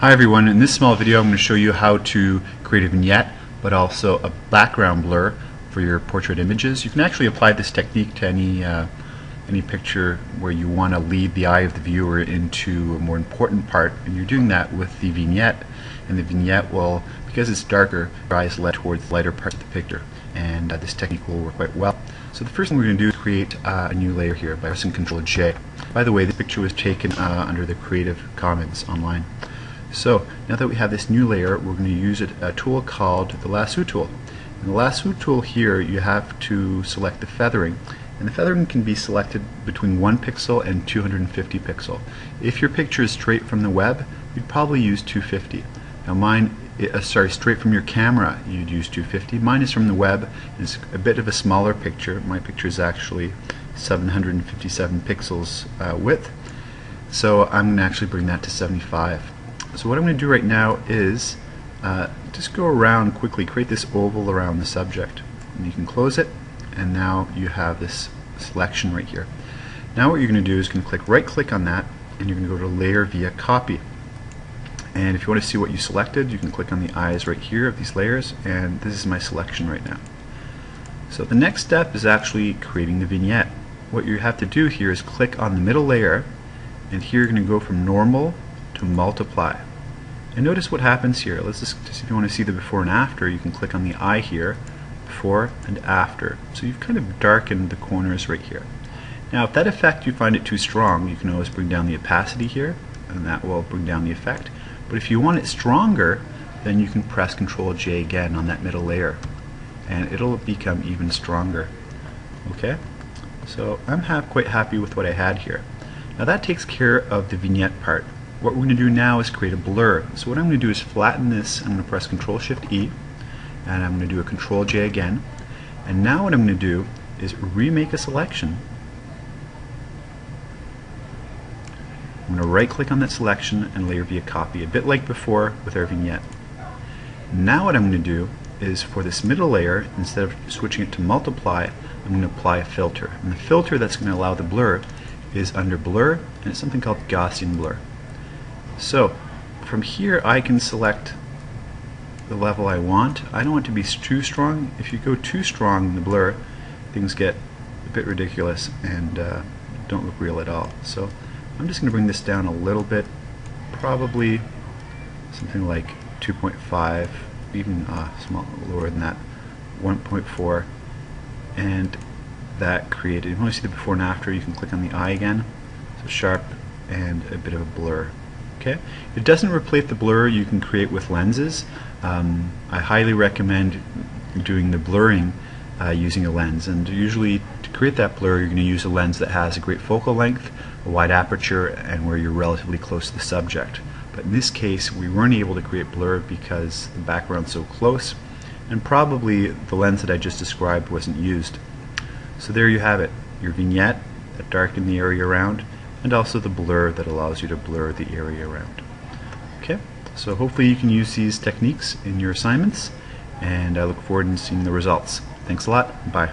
Hi everyone, in this small video I'm going to show you how to create a vignette but also a background blur for your portrait images. You can actually apply this technique to any picture where you want to lead the eye of the viewer into a more important part, and you're doing that with the vignette, and the vignette will, because it's darker, your eyes led towards the lighter parts of the picture, and this technique will work quite well. So the first thing we're going to do is create a new layer here by pressing Ctrl J. By the way, this picture was taken under the Creative Commons online. So now that we have this new layer, we're going to use a tool called the lasso tool. In the lasso tool here, you have to select the feathering, and the feathering can be selected between 1 pixel and 250 pixel. If your picture is straight from the web, you'd probably use 250. Now mine, straight from your camera, you'd use 250. Mine is from the web. It's a bit of a smaller picture. My picture is actually 757 pixels width, so I'm going to actually bring that to 75. So what I'm going to do right now is just go around quickly, create this oval around the subject. And you can close it, and now you have this selection right here. Now what you're going to do is you can right click on that, and you're going to go to Layer via Copy. And if you want to see what you selected, you can click on the eyes right here of these layers, and this is my selection right now. So the next step is actually creating the vignette. What you have to do here is click on the middle layer, and here you're going to go from normal to multiply. And notice what happens here. Let's just if you want to see the before and after, you can click on the eye here, before and after. So you've kind of darkened the corners right here. Now if that effect you find it too strong, you can always bring down the opacity here, and that will bring down the effect. But if you want it stronger, then you can press Ctrl J again on that middle layer, and it'll become even stronger. Okay? So I'm quite happy with what I had here. Now that takes care of the vignette part. What we're going to do now is create a blur. So what I'm going to do is flatten this. I'm going to press Ctrl Shift E, and I'm going to do a Ctrl J again. And now what I'm going to do is remake a selection. I'm going to right click on that selection and layer via copy, a bit like before with our vignette. Now what I'm going to do is for this middle layer, instead of switching it to multiply, I'm going to apply a filter. And the filter that's going to allow the blur is under Blur, and it's something called Gaussian Blur. So from here I can select the level I want. I don't want it to be too strong. If you go too strong in the blur, things get a bit ridiculous and don't look real at all. So I'm just going to bring this down a little bit, probably something like 2.5, even lower than that, 1.4, and that created, if you want to see the before and after, you can click on the eye again, so sharp and a bit of a blur. Okay? It doesn't replace the blur you can create with lenses. I highly recommend doing the blurring using a lens, and usually to create that blur you're going to use a lens that has a great focal length, a wide aperture, and where you're relatively close to the subject. But in this case we weren't able to create blur because the background's so close, and probably the lens that I just described wasn't used. So there you have it, your vignette that darkened the area around, and also the blur that allows you to blur the area around. Okay, so hopefully you can use these techniques in your assignments, and I look forward to seeing the results. Thanks a lot. Bye.